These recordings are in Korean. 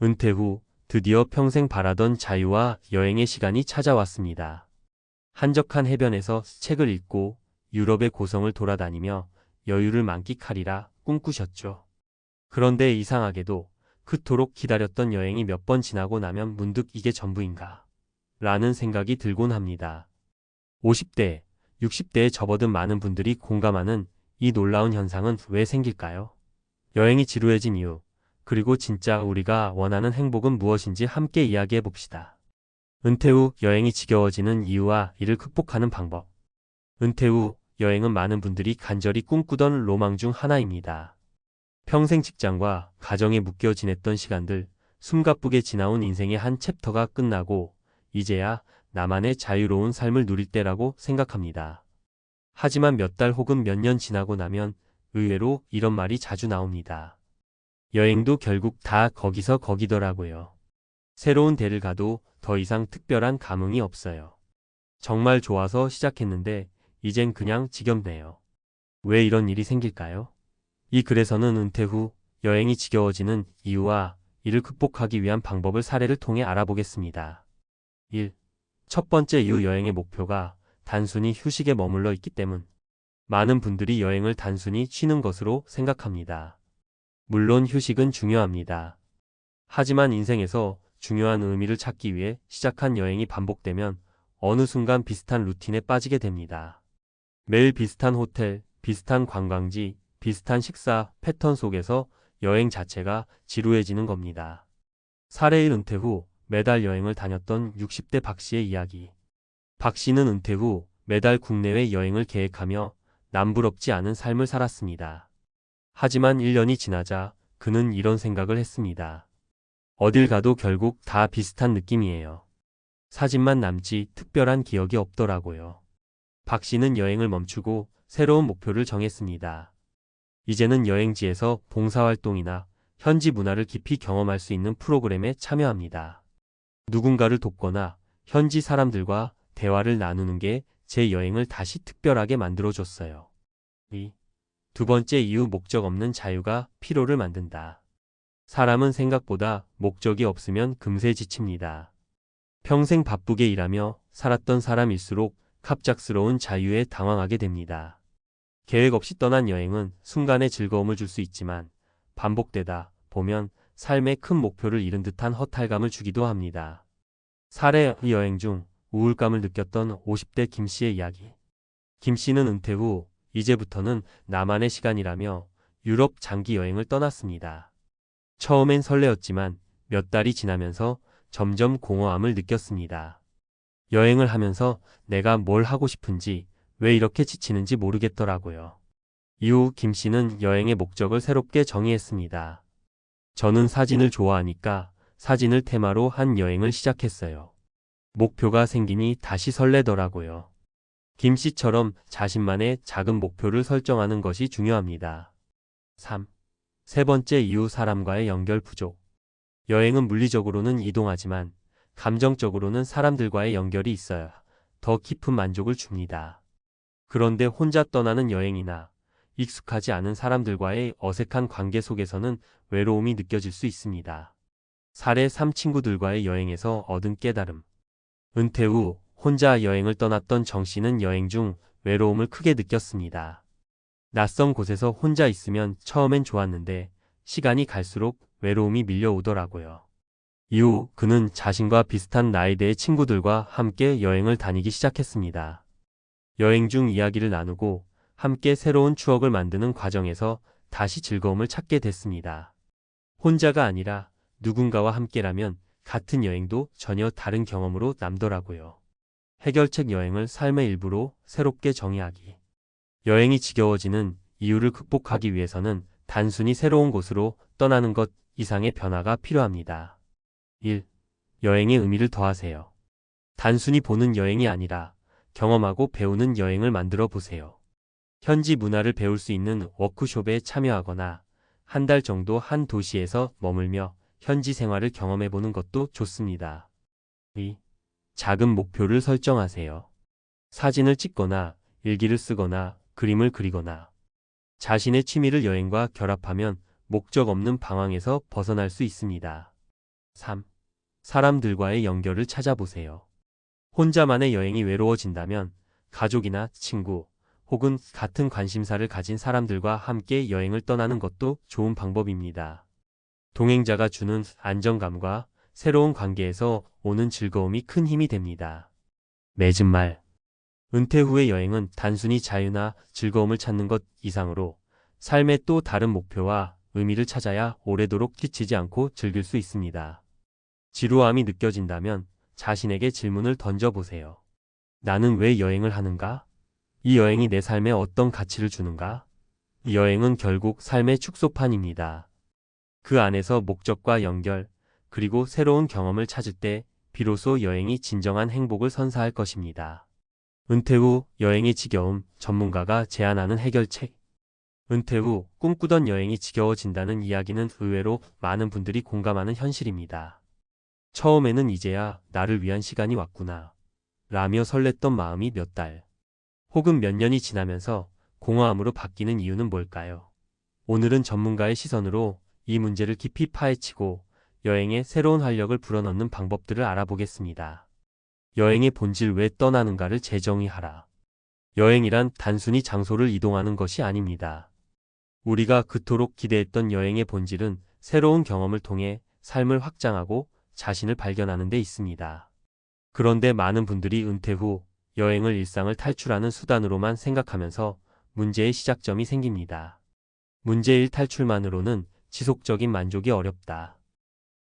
은퇴 후 드디어 평생 바라던 자유와 여행의 시간이 찾아왔습니다. 한적한 해변에서 책을 읽고 유럽의 고성을 돌아다니며 여유를 만끽하리라 꿈꾸셨죠. 그런데 이상하게도 그토록 기다렸던 여행이 몇 번 지나고 나면 문득 이게 전부인가? 라는 생각이 들곤 합니다. 50대, 60대에 접어든 많은 분들이 공감하는 이 놀라운 현상은 왜 생길까요? 여행이 지루해진 이유, 그리고 진짜 우리가 원하는 행복은 무엇인지 함께 이야기해 봅시다. 은퇴 후 여행이 지겨워지는 이유와 이를 극복하는 방법. 은퇴 후 여행은 많은 분들이 간절히 꿈꾸던 로망 중 하나입니다. 평생 직장과 가정에 묶여 지냈던 시간들, 숨가쁘게 지나온 인생의 한 챕터가 끝나고 이제야 나만의 자유로운 삶을 누릴 때라고 생각합니다. 하지만 몇 달 혹은 몇 년 지나고 나면 의외로 이런 말이 자주 나옵니다. 여행도 결국 다 거기서 거기더라고요. 새로운 데를 가도 더 이상 특별한 감흥이 없어요. 정말 좋아서 시작했는데 이젠 그냥 지겹네요. 왜 이런 일이 생길까요? 이 글에서는 은퇴 후 여행이 지겨워지는 이유와 이를 극복하기 위한 방법을 사례를 통해 알아보겠습니다. 1. 첫 번째 이유 여행의 목표가 단순히 휴식에 머물러 있기 때문. 많은 분들이 여행을 단순히 쉬는 것으로 생각합니다. 물론 휴식은 중요합니다. 하지만 인생에서 중요한 의미를 찾기 위해 시작한 여행이 반복되면 어느 순간 비슷한 루틴에 빠지게 됩니다. 매일 비슷한 호텔, 비슷한 관광지, 비슷한 식사 패턴 속에서 여행 자체가 지루해지는 겁니다. 사례 1 은퇴 후 매달 여행을 다녔던 60대 박 씨의 이야기. 박 씨는 은퇴 후 매달 국내외 여행을 계획하며 남부럽지 않은 삶을 살았습니다. 하지만 1년이 지나자 그는 이런 생각을 했습니다. 어딜 가도 결국 다 비슷한 느낌이에요. 사진만 남지 특별한 기억이 없더라고요. 박 씨는 여행을 멈추고 새로운 목표를 정했습니다. 이제는 여행지에서 봉사활동이나 현지 문화를 깊이 경험할 수 있는 프로그램에 참여합니다. 누군가를 돕거나 현지 사람들과 대화를 나누는 게 제 여행을 다시 특별하게 만들어줬어요. 2. 두 번째 이유 목적 없는 자유가 피로를 만든다. 사람은 생각보다 목적이 없으면 금세 지칩니다. 평생 바쁘게 일하며 살았던 사람일수록 갑작스러운 자유에 당황하게 됩니다. 계획 없이 떠난 여행은 순간의 즐거움을 줄 수 있지만 반복되다 보면 삶의 큰 목표를 잃은 듯한 허탈감을 주기도 합니다. 사례 여행 중 우울감을 느꼈던 50대 김 씨의 이야기. 김 씨는 은퇴 후 이제부터는 나만의 시간이라며 유럽 장기 여행을 떠났습니다. 처음엔 설레었지만 몇 달이 지나면서 점점 공허함을 느꼈습니다. 여행을 하면서 내가 뭘 하고 싶은지 왜 이렇게 지치는지 모르겠더라고요. 이후 김 씨는 여행의 목적을 새롭게 정의했습니다. 저는 사진을 좋아하니까 사진을 테마로 한 여행을 시작했어요. 목표가 생기니 다시 설레더라고요. 김 씨처럼 자신만의 작은 목표를 설정하는 것이 중요합니다. 3. 세 번째 이유 사람과의 연결 부족. 여행은 물리적으로는 이동하지만 감정적으로는 사람들과의 연결이 있어야 더 깊은 만족을 줍니다. 그런데 혼자 떠나는 여행이나 익숙하지 않은 사람들과의 어색한 관계 속에서는 외로움이 느껴질 수 있습니다. 사례 3 친구들과의 여행에서 얻은 깨달음. 은퇴 후 혼자 여행을 떠났던 정 씨는 여행 중 외로움을 크게 느꼈습니다. 낯선 곳에서 혼자 있으면 처음엔 좋았는데 시간이 갈수록 외로움이 밀려오더라고요. 이후 그는 자신과 비슷한 나이대의 친구들과 함께 여행을 다니기 시작했습니다. 여행 중 이야기를 나누고 함께 새로운 추억을 만드는 과정에서 다시 즐거움을 찾게 됐습니다. 혼자가 아니라 누군가와 함께라면 같은 여행도 전혀 다른 경험으로 남더라고요. 해결책 여행을 삶의 일부로 새롭게 정의하기. 여행이 지겨워지는 이유를 극복하기 위해서는 단순히 새로운 곳으로 떠나는 것 이상의 변화가 필요합니다. 1. 여행의 의미를 더하세요. 단순히 보는 여행이 아니라 경험하고 배우는 여행을 만들어 보세요. 현지 문화를 배울 수 있는 워크숍에 참여하거나 한 달 정도 한 도시에서 머물며 현지 생활을 경험해 보는 것도 좋습니다. 2. 작은 목표를 설정하세요. 사진을 찍거나 일기를 쓰거나 그림을 그리거나 자신의 취미를 여행과 결합하면 목적 없는 방황에서 벗어날 수 있습니다. 3. 사람들과의 연결을 찾아보세요. 혼자만의 여행이 외로워진다면 가족이나 친구 혹은 같은 관심사를 가진 사람들과 함께 여행을 떠나는 것도 좋은 방법입니다. 동행자가 주는 안정감과 새로운 관계에서 오는 즐거움이 큰 힘이 됩니다. 맺은 말. 은퇴 후의 여행은 단순히 자유나 즐거움을 찾는 것 이상으로 삶의 또 다른 목표와 의미를 찾아야 오래도록 지치지 않고 즐길 수 있습니다. 지루함이 느껴진다면 자신에게 질문을 던져보세요. 나는 왜 여행을 하는가? 이 여행이 내 삶에 어떤 가치를 주는가? 이 여행은 결국 삶의 축소판입니다. 그 안에서 목적과 연결, 그리고 새로운 경험을 찾을 때 비로소 여행이 진정한 행복을 선사할 것입니다. 은퇴 후 여행의 지겨움, 전문가가 제안하는 해결책. 은퇴 후 꿈꾸던 여행이 지겨워진다는 이야기는 의외로 많은 분들이 공감하는 현실입니다. 처음에는 이제야 나를 위한 시간이 왔구나 라며 설렜던 마음이 몇 달, 혹은 몇 년이 지나면서 공허함으로 바뀌는 이유는 뭘까요? 오늘은 전문가의 시선으로 이 문제를 깊이 파헤치고 여행에 새로운 활력을 불어넣는 방법들을 알아보겠습니다. 여행의 본질 왜 떠나는가를 재정의하라. 여행이란 단순히 장소를 이동하는 것이 아닙니다. 우리가 그토록 기대했던 여행의 본질은 새로운 경험을 통해 삶을 확장하고 자신을 발견하는 데 있습니다. 그런데 많은 분들이 은퇴 후 여행을 일상을 탈출하는 수단으로만 생각하면서 문제의 시작점이 생깁니다. 문제 1, 탈출만으로는 지속적인 만족이 어렵다.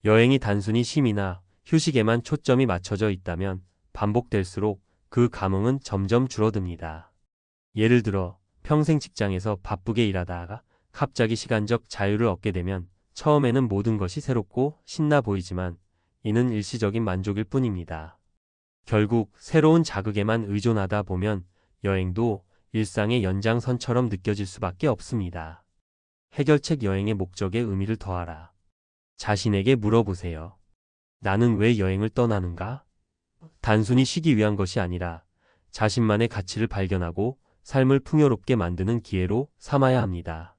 여행이 단순히 쉼이나 휴식에만 초점이 맞춰져 있다면 반복될수록 그 감흥은 점점 줄어듭니다. 예를 들어 평생 직장에서 바쁘게 일하다가 갑자기 시간적 자유를 얻게 되면 처음에는 모든 것이 새롭고 신나 보이지만 이는 일시적인 만족일 뿐입니다. 결국 새로운 자극에만 의존하다 보면 여행도 일상의 연장선처럼 느껴질 수밖에 없습니다. 해결책. 여행의 목적에 의미를 더하라. 자신에게 물어보세요. 나는 왜 여행을 떠나는가? 단순히 쉬기 위한 것이 아니라 자신만의 가치를 발견하고 삶을 풍요롭게 만드는 기회로 삼아야 합니다.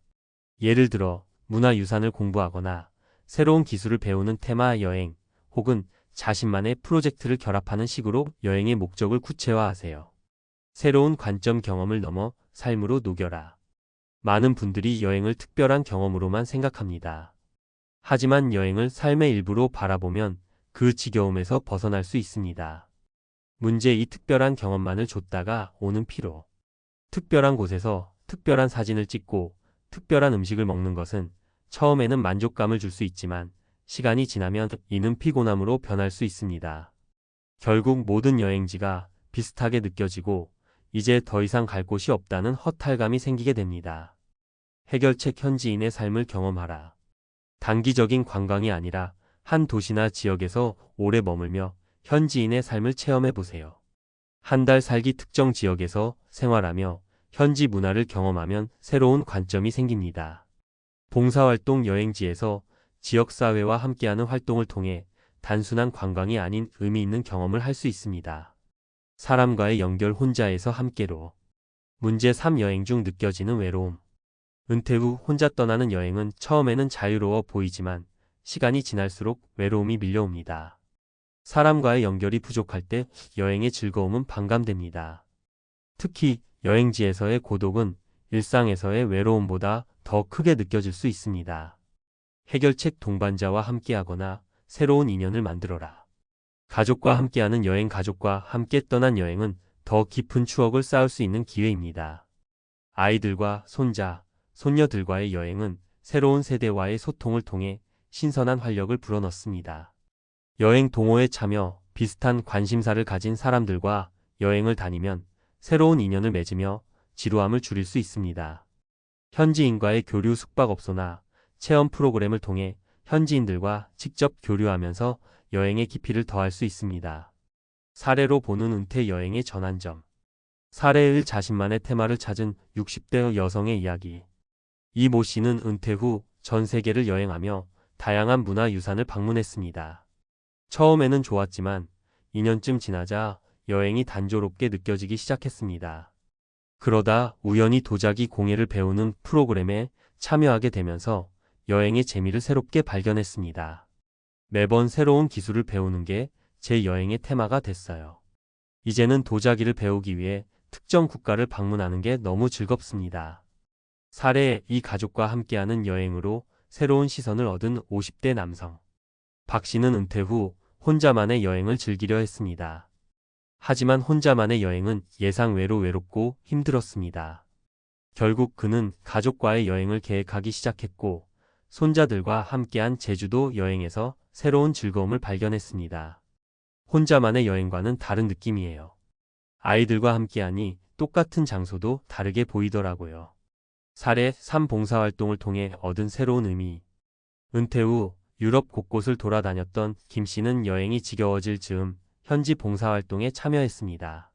예를 들어 문화유산을 공부하거나 새로운 기술을 배우는 테마 여행, 혹은 자신만의 프로젝트를 결합하는 식으로 여행의 목적을 구체화하세요. 새로운 관점, 경험을 넘어 삶으로 녹여라. 많은 분들이 여행을 특별한 경험으로만 생각합니다. 하지만 여행을 삶의 일부로 바라보면 그 지겨움에서 벗어날 수 있습니다. 문제 2, 특별한 경험만을 줬다가 오는 피로. 특별한 곳에서 특별한 사진을 찍고 특별한 음식을 먹는 것은 처음에는 만족감을 줄 수 있지만 시간이 지나면 이는 피곤함으로 변할 수 있습니다. 결국 모든 여행지가 비슷하게 느껴지고 이제 더 이상 갈 곳이 없다는 허탈감이 생기게 됩니다. 해결책. 현지인의 삶을 경험하라. 단기적인 관광이 아니라 한 도시나 지역에서 오래 머물며 현지인의 삶을 체험해 보세요. 한 달 살기 특정 지역에서 생활하며 현지 문화를 경험하면 새로운 관점이 생깁니다. 봉사활동. 여행지에서 지역사회와 함께하는 활동을 통해 단순한 관광이 아닌 의미 있는 경험을 할 수 있습니다. 사람과의 연결. 혼자에서 함께로. 문제 3, 여행 중 느껴지는 외로움. 은퇴 후 혼자 떠나는 여행은 처음에는 자유로워 보이지만 시간이 지날수록 외로움이 밀려옵니다. 사람과의 연결이 부족할 때 여행의 즐거움은 반감됩니다. 특히 여행지에서의 고독은 일상에서의 외로움보다 더 크게 느껴질 수 있습니다. 해결책. 동반자와 함께하거나 새로운 인연을 만들어라. 가족과 함께하는 여행. 가족과 함께 떠난 여행은 더 깊은 추억을 쌓을 수 있는 기회입니다. 아이들과 손자, 손녀들과의 여행은 새로운 세대와의 소통을 통해 신선한 활력을 불어넣습니다. 여행 동호회 참여. 비슷한 관심사를 가진 사람들과 여행을 다니면 새로운 인연을 맺으며 지루함을 줄일 수 있습니다. 현지인과의 교류. 숙박업소나 체험 프로그램을 통해 현지인들과 직접 교류하면서 여행의 깊이를 더할 수 있습니다. 사례로 보는 은퇴 여행의 전환점. 사례 1, 자신만의 테마를 찾은 60대 여성의 이야기. 이 모 씨는 은퇴 후 전 세계를 여행하며 다양한 문화유산을 방문했습니다. 처음에는 좋았지만 2년쯤 지나자 여행이 단조롭게 느껴지기 시작했습니다. 그러다 우연히 도자기 공예를 배우는 프로그램에 참여하게 되면서 여행의 재미를 새롭게 발견했습니다. 매번 새로운 기술을 배우는 게 제 여행의 테마가 됐어요. 이제는 도자기를 배우기 위해 특정 국가를 방문하는 게 너무 즐겁습니다. 사례 이 가족과 함께하는 여행으로 새로운 시선을 얻은 50대 남성. 박 씨는 은퇴 후 혼자만의 여행을 즐기려 했습니다. 하지만 혼자만의 여행은 예상 외로 외롭고 힘들었습니다. 결국 그는 가족과의 여행을 계획하기 시작했고, 손자들과 함께한 제주도 여행에서 새로운 즐거움을 발견했습니다. 혼자만의 여행과는 다른 느낌이에요. 아이들과 함께하니 똑같은 장소도 다르게 보이더라고요. 사례 3 봉사활동을 통해 얻은 새로운 의미. 은퇴 후 유럽 곳곳을 돌아다녔던 김 씨는 여행이 지겨워질 즈음 현지 봉사활동에 참여했습니다.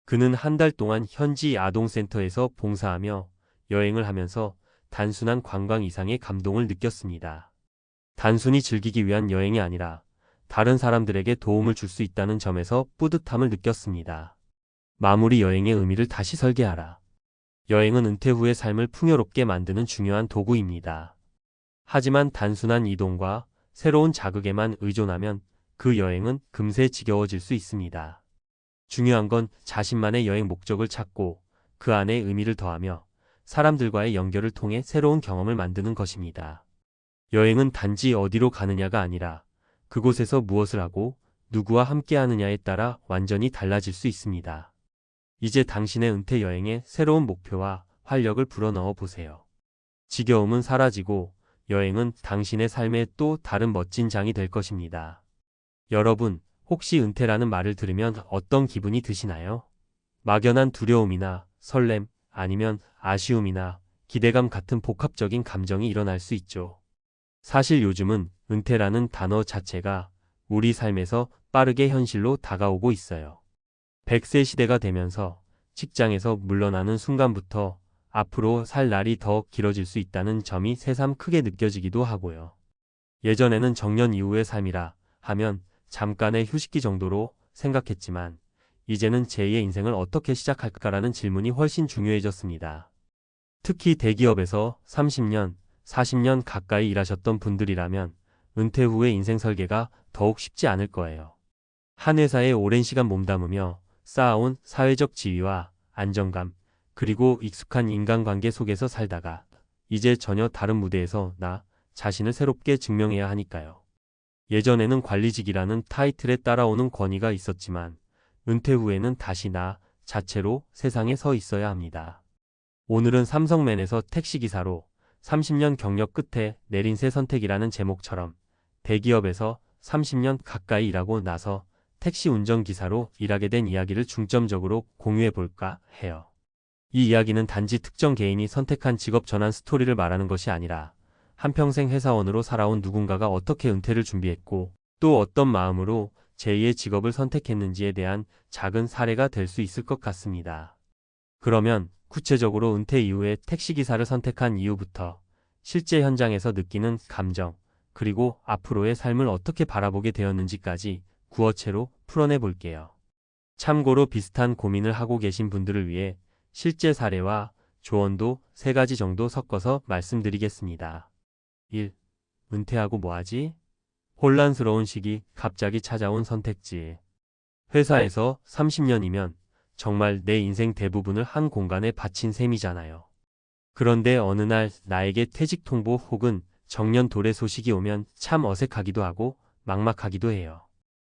그는 한 달 동안 현지 아동센터에서 봉사하며 여행을 하면서 단순한 관광 이상의 감동을 느꼈습니다. 단순히 즐기기 위한 여행이 아니라 다른 사람들에게 도움을 줄 수 있다는 점에서 뿌듯함을 느꼈습니다. 마무리 여행의 의미를 다시 설계하라. 여행은 은퇴 후의 삶을 풍요롭게 만드는 중요한 도구입니다. 하지만 단순한 이동과 새로운 자극에만 의존하면 그 여행은 금세 지겨워질 수 있습니다. 중요한 건 자신만의 여행 목적을 찾고 그 안에 의미를 더하며 사람들과의 연결을 통해 새로운 경험을 만드는 것입니다. 여행은 단지 어디로 가느냐가 아니라 그곳에서 무엇을 하고 누구와 함께 하느냐에 따라 완전히 달라질 수 있습니다. 이제 당신의 은퇴 여행에 새로운 목표와 활력을 불어넣어 보세요. 지겨움은 사라지고 여행은 당신의 삶의 또 다른 멋진 장이 될 것입니다. 여러분, 혹시 은퇴라는 말을 들으면 어떤 기분이 드시나요? 막연한 두려움이나 설렘, 아니면 아쉬움이나 기대감 같은 복합적인 감정이 일어날 수 있죠. 사실 요즘은 은퇴라는 단어 자체가 우리 삶에서 빠르게 현실로 다가오고 있어요. 100세 시대가 되면서 직장에서 물러나는 순간부터 앞으로 살 날이 더 길어질 수 있다는 점이 새삼 크게 느껴지기도 하고요. 예전에는 정년 이후의 삶이라 하면 잠깐의 휴식기 정도로 생각했지만 이제는 제2의 인생을 어떻게 시작할까라는 질문이 훨씬 중요해졌습니다. 특히 대기업에서 30년, 40년 가까이 일하셨던 분들이라면 은퇴 후의 인생 설계가 더욱 쉽지 않을 거예요. 한 회사에 오랜 시간 몸담으며 쌓아온 사회적 지위와 안정감, 그리고 익숙한 인간관계 속에서 살다가 이제 전혀 다른 무대에서 나 자신을 새롭게 증명해야 하니까요. 예전에는 관리직이라는 타이틀에 따라오는 권위가 있었지만 은퇴 후에는 다시 나 자체로 세상에 서 있어야 합니다. 오늘은 삼성맨에서 택시기사로 30년 경력 끝에 내린 새 선택이라는 제목처럼 대기업에서 30년 가까이 일하고 나서 택시 운전기사로 일하게 된 이야기를 중점적으로 공유해 볼까 해요. 이 이야기는 단지 특정 개인이 선택한 직업 전환 스토리를 말하는 것이 아니라 한평생 회사원으로 살아온 누군가가 어떻게 은퇴를 준비했고 또 어떤 마음으로 제2의 직업을 선택했는지에 대한 작은 사례가 될 수 있을 것 같습니다. 그러면 구체적으로 은퇴 이후에 택시기사를 선택한 이유부터 실제 현장에서 느끼는 감정, 그리고 앞으로의 삶을 어떻게 바라보게 되었는지까지 구어체로 풀어내 볼게요. 참고로 비슷한 고민을 하고 계신 분들을 위해 실제 사례와 조언도 3가지 정도 섞어서 말씀드리겠습니다. 1. 은퇴하고 뭐하지? 혼란스러운 시기, 갑자기 찾아온 선택지. 회사에서 30년이면 정말 내 인생 대부분을 한 공간에 바친 셈이잖아요. 그런데 어느 날 나에게 퇴직 통보 혹은 정년 도래 소식이 오면 참 어색하기도 하고 막막하기도 해요.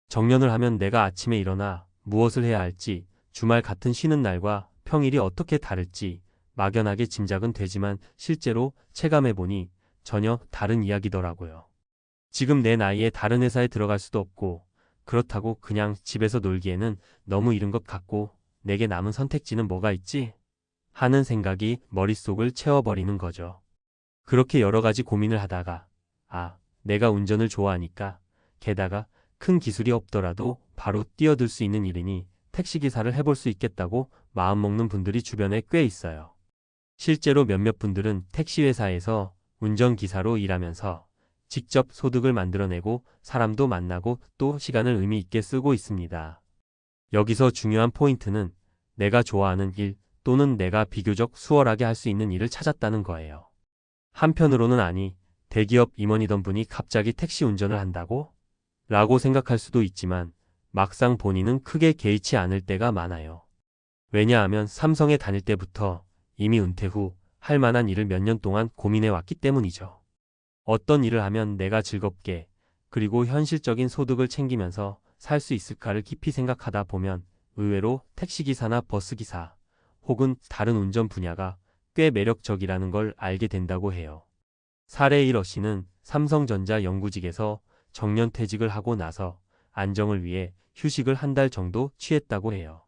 정년을 하면 내가 아침에 일어나 무엇을 해야 할지, 주말 같은 쉬는 날과 평일이 어떻게 다를지 막연하게 짐작은 되지만 실제로 체감해보니 전혀 다른 이야기더라고요. 지금 내 나이에 다른 회사에 들어갈 수도 없고 그렇다고 그냥 집에서 놀기에는 너무 이른 것 같고 내게 남은 선택지는 뭐가 있지? 하는 생각이 머릿속을 채워버리는 거죠. 그렇게 여러 가지 고민을 하다가 내가 운전을 좋아하니까 게다가 큰 기술이 없더라도 바로 뛰어들 수 있는 일이니 택시기사를 해볼 수 있겠다고 마음먹는 분들이 주변에 꽤 있어요. 실제로 몇몇 분들은 택시회사에서 운전기사로 일하면서 직접 소득을 만들어내고 사람도 만나고 또 시간을 의미 있게 쓰고 있습니다. 여기서 중요한 포인트는 내가 좋아하는 일 또는 내가 비교적 수월하게 할 수 있는 일을 찾았다는 거예요. 한편으로는 대기업 임원이던 분이 갑자기 택시 운전을 한다고? 라고 생각할 수도 있지만 막상 본인은 크게 개의치 않을 때가 많아요. 왜냐하면 삼성에 다닐 때부터 이미 은퇴 후 할 만한 일을 몇 년 동안 고민해 왔기 때문이죠. 어떤 일을 하면 내가 즐겁게 그리고 현실적인 소득을 챙기면서 살 수 있을까를 깊이 생각하다 보면 의외로 택시기사나 버스기사 혹은 다른 운전 분야가 꽤 매력적이라는 걸 알게 된다고 해요. 사례 1어 씨는 삼성전자 연구직에서 정년퇴직을 하고 나서 안정을 위해 휴식을 한 달 정도 취했다고 해요.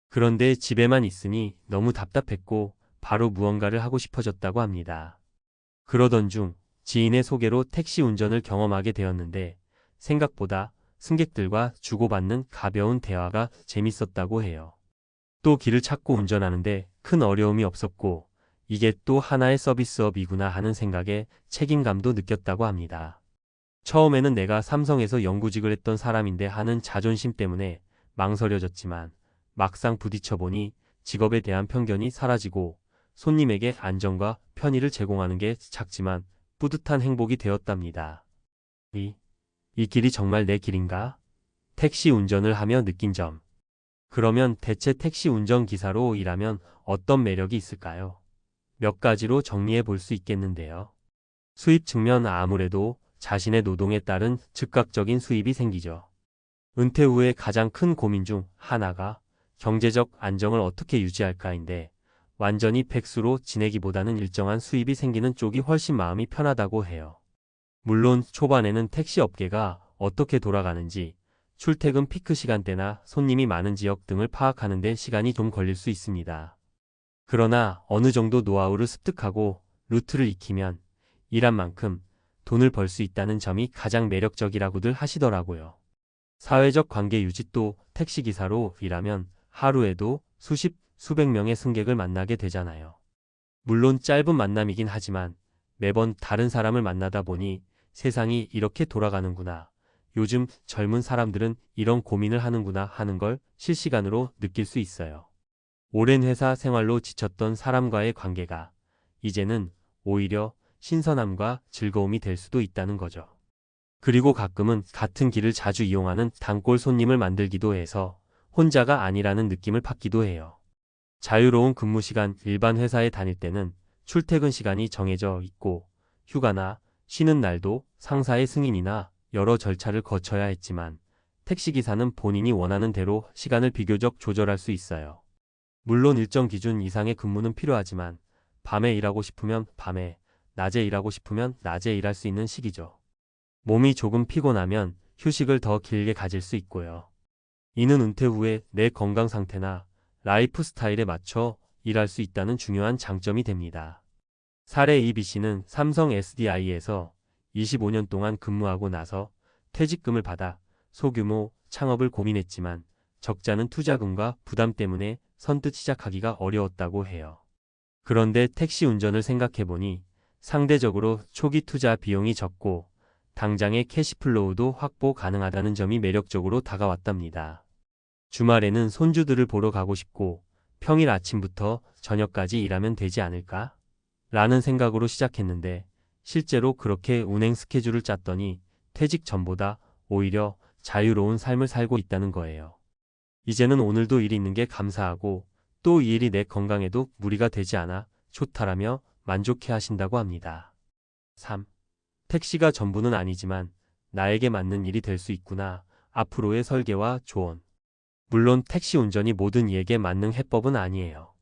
그런데 집에만 있으니 너무 답답했고 바로 무언가를 하고 싶어졌다고 합니다. 그러던 중 지인의 소개로 택시 운전을 경험하게 되었는데 생각보다 승객들과 주고받는 가벼운 대화가 재밌었다고 해요. 또 길을 찾고 운전하는데 큰 어려움이 없었고 이게 또 하나의 서비스업이구나 하는 생각에 책임감도 느꼈다고 합니다. 처음에는 내가 삼성에서 연구직을 했던 사람인데 하는 자존심 때문에 망설여졌지만 막상 부딪혀보니 직업에 대한 편견이 사라지고 손님에게 안정과 편의를 제공하는 게 작지만 뿌듯한 행복이 되었답니다. 이 길이 정말 내 길인가? 택시 운전을 하며 느낀 점. 그러면 대체 택시 운전기사로 일하면 어떤 매력이 있을까요? 몇 가지로 정리해 볼 수 있겠는데요. 수입 측면 아무래도 자신의 노동에 따른 즉각적인 수입이 생기죠. 은퇴 후에 가장 큰 고민 중 하나가 경제적 안정을 어떻게 유지할까인데 완전히 백수로 지내기보다는 일정한 수입이 생기는 쪽이 훨씬 마음이 편하다고 해요. 물론 초반에는 택시 업계가 어떻게 돌아가는지, 출퇴근 피크 시간대나 손님이 많은 지역 등을 파악하는 데 시간이 좀 걸릴 수 있습니다. 그러나 어느 정도 노하우를 습득하고 루트를 익히면 일한 만큼 돈을 벌 수 있다는 점이 가장 매력적이라고들 하시더라고요. 사회적 관계 유지 또 택시기사로 일하면 하루에도 수십, 수백 명의 승객을 만나게 되잖아요. 물론 짧은 만남이긴 하지만 매번 다른 사람을 만나다 보니 세상이 이렇게 돌아가는구나. 요즘 젊은 사람들은 이런 고민을 하는구나 하는 걸 실시간으로 느낄 수 있어요. 오랜 회사 생활로 지쳤던 사람과의 관계가 이제는 오히려 신선함과 즐거움이 될 수도 있다는 거죠. 그리고 가끔은 같은 길을 자주 이용하는 단골 손님을 만들기도 해서 혼자가 아니라는 느낌을 받기도 해요. 자유로운 근무 시간 일반 회사에 다닐 때는 출퇴근 시간이 정해져 있고 휴가나 쉬는 날도 상사의 승인이나 여러 절차를 거쳐야 했지만 택시기사는 본인이 원하는 대로 시간을 비교적 조절할 수 있어요. 물론 일정 기준 이상의 근무는 필요하지만 밤에 일하고 싶으면 밤에, 낮에 일하고 싶으면 낮에 일할 수 있는 시기죠. 몸이 조금 피곤하면 휴식을 더 길게 가질 수 있고요. 이는 은퇴 후에 내 건강 상태나 라이프 스타일에 맞춰 일할 수 있다는 중요한 장점이 됩니다. 사례 2 B씨는 삼성 SDI에서 25년 동안 근무하고 나서 퇴직금을 받아 소규모 창업을 고민했지만 적잖은 투자금과 부담 때문에 선뜻 시작하기가 어려웠다고 해요. 그런데 택시 운전을 생각해보니 상대적으로 초기 투자 비용이 적고 당장의 캐시플로우도 확보 가능하다는 점이 매력적으로 다가왔답니다. 주말에는 손주들을 보러 가고 싶고 평일 아침부터 저녁까지 일하면 되지 않을까? 라는 생각으로 시작했는데 실제로 그렇게 운행 스케줄을 짰더니 퇴직 전보다 오히려 자유로운 삶을 살고 있다는 거예요. 이제는 오늘도 일이 있는 게 감사하고 또 이 일이 내 건강에도 무리가 되지 않아 좋다라며 만족해 하신다고 합니다. 3. 택시가 전부는 아니지만 나에게 맞는 일이 될 수 있구나. 앞으로의 설계와 조언. 물론 택시 운전이 모든 이에게 맞는 해법은 아니에요.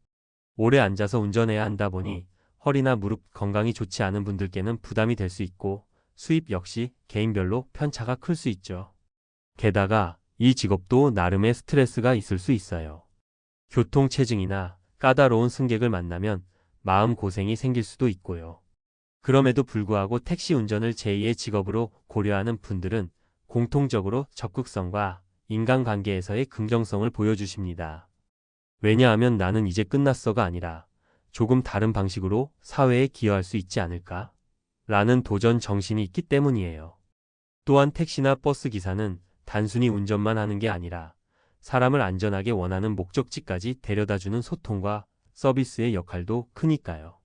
오래 앉아서 운전해야 한다 보니 허리나 무릎 건강이 좋지 않은 분들께는 부담이 될 수 있고 수입 역시 개인별로 편차가 클 수 있죠. 게다가 이 직업도 나름의 스트레스가 있을 수 있어요. 교통체증이나 까다로운 승객을 만나면 마음고생이 생길 수도 있고요. 그럼에도 불구하고 택시 운전을 제2의 직업으로 고려하는 분들은 공통적으로 적극성과 인간관계에서의 긍정성을 보여주십니다. 왜냐하면 나는 이제 끝났어가 아니라 조금 다른 방식으로 사회에 기여할 수 있지 않을까? 라는 도전 정신이 있기 때문이에요. 또한 택시나 버스 기사는 단순히 운전만 하는 게 아니라 사람을 안전하게 원하는 목적지까지 데려다주는 소통과 서비스의 역할도 크니까요.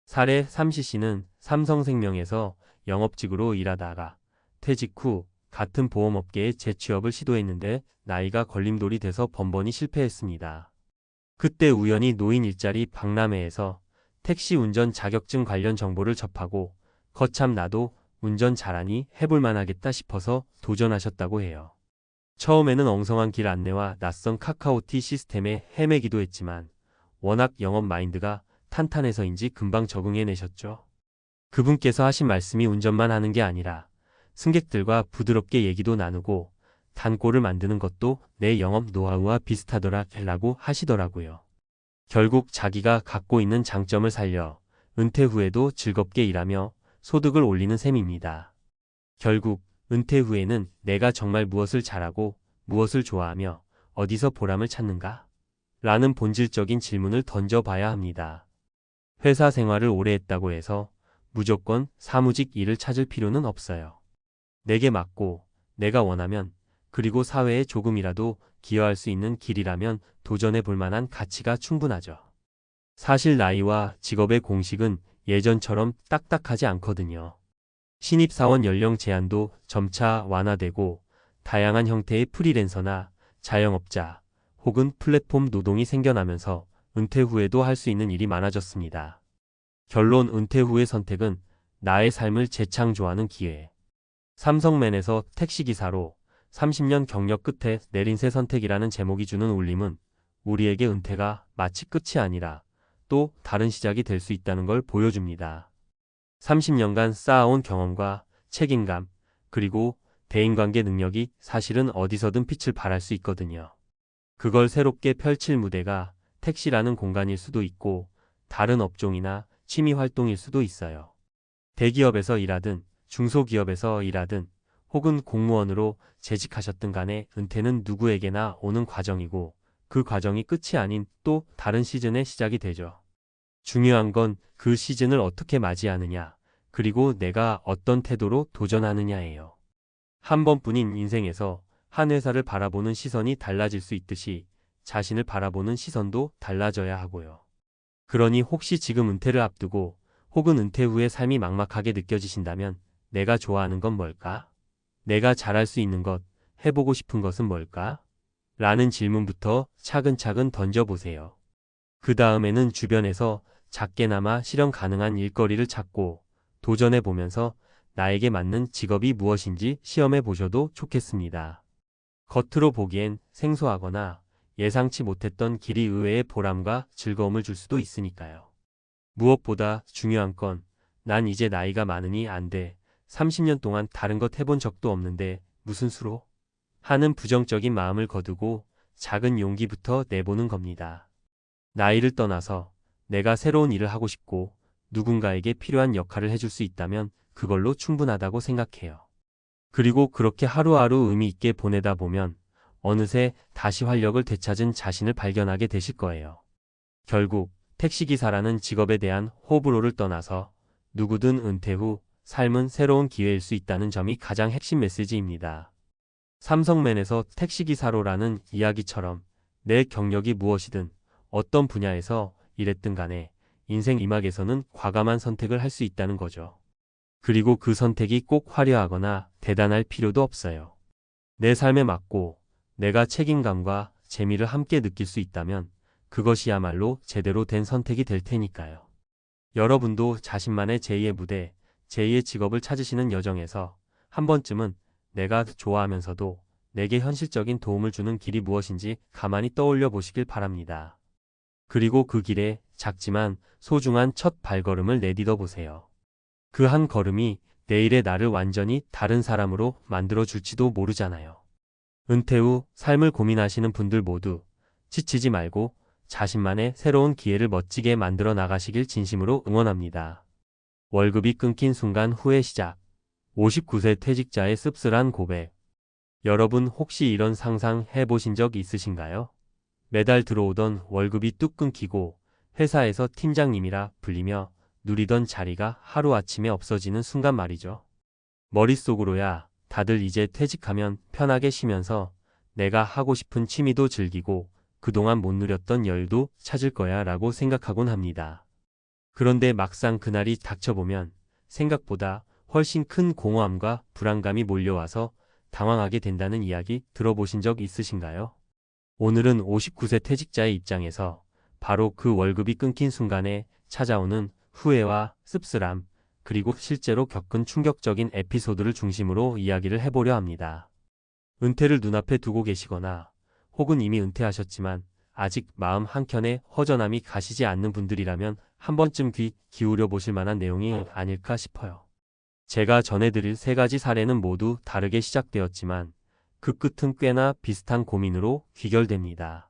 사례 3CC는 삼성생명에서 영업직으로 일하다가 퇴직 후 같은 보험업계에 재취업을 시도했는데 나이가 걸림돌이 돼서 번번이 실패했습니다. 그때 우연히 노인 일자리 박람회에서 택시 운전 자격증 관련 정보를 접하고 거참 나도 운전 잘하니 해볼 만하겠다 싶어서 도전하셨다고 해요. 처음에는 엉성한 길 안내와 낯선 카카오티 시스템에 헤매기도 했지만 워낙 영업 마인드가 탄탄해서인지 금방 적응해내셨죠. 그분께서 하신 말씀이 운전만 하는 게 아니라 승객들과 부드럽게 얘기도 나누고 단골을 만드는 것도 내 영업 노하우와 비슷하더라라고 하시더라고요. 결국 자기가 갖고 있는 장점을 살려 은퇴 후에도 즐겁게 일하며 소득을 올리는 셈입니다. 결국 은퇴 후에는 내가 정말 무엇을 잘하고 무엇을 좋아하며 어디서 보람을 찾는가? 라는 본질적인 질문을 던져봐야 합니다. 회사 생활을 오래 했다고 해서 무조건 사무직 일을 찾을 필요는 없어요. 내게 맞고 내가 원하면 그리고 사회에 조금이라도 기여할 수 있는 길이라면 도전해 볼 만한 가치가 충분하죠. 사실 나이와 직업의 공식은 예전처럼 딱딱하지 않거든요. 신입사원 연령 제한도 점차 완화되고 다양한 형태의 프리랜서나 자영업자 혹은 플랫폼 노동이 생겨나면서 은퇴 후에도 할 수 있는 일이 많아졌습니다. 결론 은퇴 후의 선택은 나의 삶을 재창조하는 기회. 삼성맨에서 택시기사로 30년 경력 끝에 내린 새 선택이라는 제목이 주는 울림은 우리에게 은퇴가 마치 끝이 아니라 또 다른 시작이 될 수 있다는 걸 보여줍니다. 30년간 쌓아온 경험과 책임감, 그리고 대인관계 능력이 사실은 어디서든 빛을 발할 수 있거든요. 그걸 새롭게 펼칠 무대가 택시라는 공간일 수도 있고 다른 업종이나 취미 활동일 수도 있어요. 대기업에서 일하든 중소기업에서 일하든 혹은 공무원으로 재직하셨든 간에 은퇴는 누구에게나 오는 과정이고 그 과정이 끝이 아닌 또 다른 시즌의 시작이 되죠. 중요한 건 그 시즌을 어떻게 맞이하느냐, 그리고 내가 어떤 태도로 도전하느냐예요. 한 번뿐인 인생에서 한 회사를 바라보는 시선이 달라질 수 있듯이 자신을 바라보는 시선도 달라져야 하고요. 그러니 혹시 지금 은퇴를 앞두고 혹은 은퇴 후의 삶이 막막하게 느껴지신다면 내가 좋아하는 건 뭘까? 내가 잘할 수 있는 것, 해보고 싶은 것은 뭘까? 라는 질문부터 차근차근 던져보세요. 그 다음에는 주변에서 작게나마 실현 가능한 일거리를 찾고 도전해보면서 나에게 맞는 직업이 무엇인지 시험해보셔도 좋겠습니다. 겉으로 보기엔 생소하거나 예상치 못했던 길이 의외의 보람과 즐거움을 줄 수도 있으니까요. 무엇보다 중요한 건 난 이제 나이가 많으니 안 돼. 30년 동안 다른 것 해본 적도 없는데 무슨 수로? 하는 부정적인 마음을 거두고 작은 용기부터 내보는 겁니다. 나이를 떠나서 내가 새로운 일을 하고 싶고 누군가에게 필요한 역할을 해줄 수 있다면 그걸로 충분하다고 생각해요. 그리고 그렇게 하루하루 의미 있게 보내다 보면 어느새 다시 활력을 되찾은 자신을 발견하게 되실 거예요. 결국 택시기사라는 직업에 대한 호불호를 떠나서 누구든 은퇴 후 삶은 새로운 기회일 수 있다는 점이 가장 핵심 메시지입니다. 삼성맨에서 택시기사로라는 이야기처럼 내 경력이 무엇이든 어떤 분야에서 일했든 간에 인생 이막에서는 과감한 선택을 할 수 있다는 거죠. 그리고 그 선택이 꼭 화려하거나 대단할 필요도 없어요. 내 삶에 맞고 내가 책임감과 재미를 함께 느낄 수 있다면 그것이야말로 제대로 된 선택이 될 테니까요. 여러분도 자신만의 제2의 무대, 제2의 직업을 찾으시는 여정에서 한 번쯤은 내가 좋아하면서도 내게 현실적인 도움을 주는 길이 무엇인지 가만히 떠올려 보시길 바랍니다. 그리고 그 길에 작지만 소중한 첫 발걸음을 내딛어 보세요. 그 한 걸음이 내일의 나를 완전히 다른 사람으로 만들어 줄지도 모르잖아요. 은퇴 후 삶을 고민하시는 분들 모두 지치지 말고 자신만의 새로운 기회를 멋지게 만들어 나가시길 진심으로 응원합니다. 월급이 끊긴 순간 후의 시작. 59세 퇴직자의 씁쓸한 고백. 여러분 혹시 이런 상상 해보신 적 있으신가요? 매달 들어오던 월급이 뚝 끊기고 회사에서 팀장님이라 불리며 누리던 자리가 하루아침에 없어지는 순간 말이죠. 머릿속으로야 다들 이제 퇴직하면 편하게 쉬면서 내가 하고 싶은 취미도 즐기고 그동안 못 누렸던 여유도 찾을 거야 라고 생각하곤 합니다. 그런데 막상 그날이 닥쳐보면 생각보다 훨씬 큰 공허함과 불안감이 몰려와서 당황하게 된다는 이야기 들어보신 적 있으신가요? 오늘은 59세 퇴직자의 입장에서 바로 그 월급이 끊긴 순간에 찾아오는 후회와 씁쓸함, 그리고 실제로 겪은 충격적인 에피소드를 중심으로 이야기를 해보려 합니다. 은퇴를 눈앞에 두고 계시거나 혹은 이미 은퇴하셨지만 아직 마음 한켠에 허전함이 가시지 않는 분들이라면 한 번쯤 귀 기울여 보실 만한 내용이 아닐까 싶어요. 제가 전해드릴 세 가지 사례는 모두 다르게 시작되었지만 그 끝은 꽤나 비슷한 고민으로 귀결됩니다.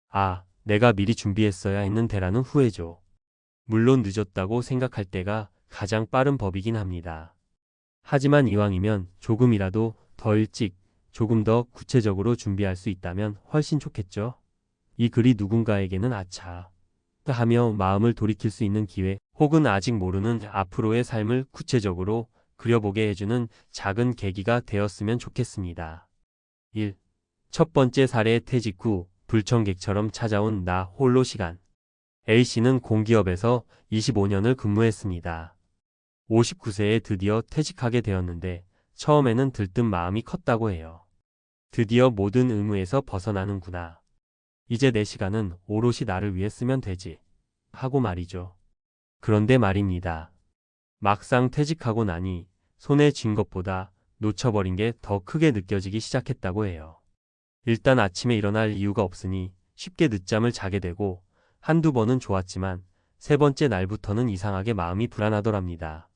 아, 내가 미리 준비했어야 했는 데라는 후회죠. 물론 늦었다고 생각할 때가 가장 빠른 법이긴 합니다. 하지만 이왕이면 조금이라도 더 일찍, 조금 더 구체적으로 준비할 수 있다면 훨씬 좋겠죠? 이 글이 누군가에게는 아차 하며 마음을 돌이킬 수 있는 기회, 혹은 아직 모르는 앞으로의 삶을 구체적으로 그려보게 해주는 작은 계기가 되었으면 좋겠습니다. 1. 첫 번째 사례. 퇴직 후 불청객처럼 찾아온 나 홀로 시간. A씨는 공기업에서 25년을 근무했습니다. 59세에 드디어 퇴직하게 되었는데 처음에는 들뜬 마음이 컸다고 해요. 드디어 모든 의무에서 벗어나는구나. 이제 내 시간은 오롯이 나를 위해 쓰면 되지. 하고 말이죠. 그런데 말입니다. 막상 퇴직하고 나니 손에 쥔 것보다 놓쳐버린 게 더 크게 느껴지기 시작했다고 해요. 일단 아침에 일어날 이유가 없으니 쉽게 늦잠을 자게 되고 한두 번은 좋았지만 세 번째 날부터는 이상하게 마음이 불안하더랍니다.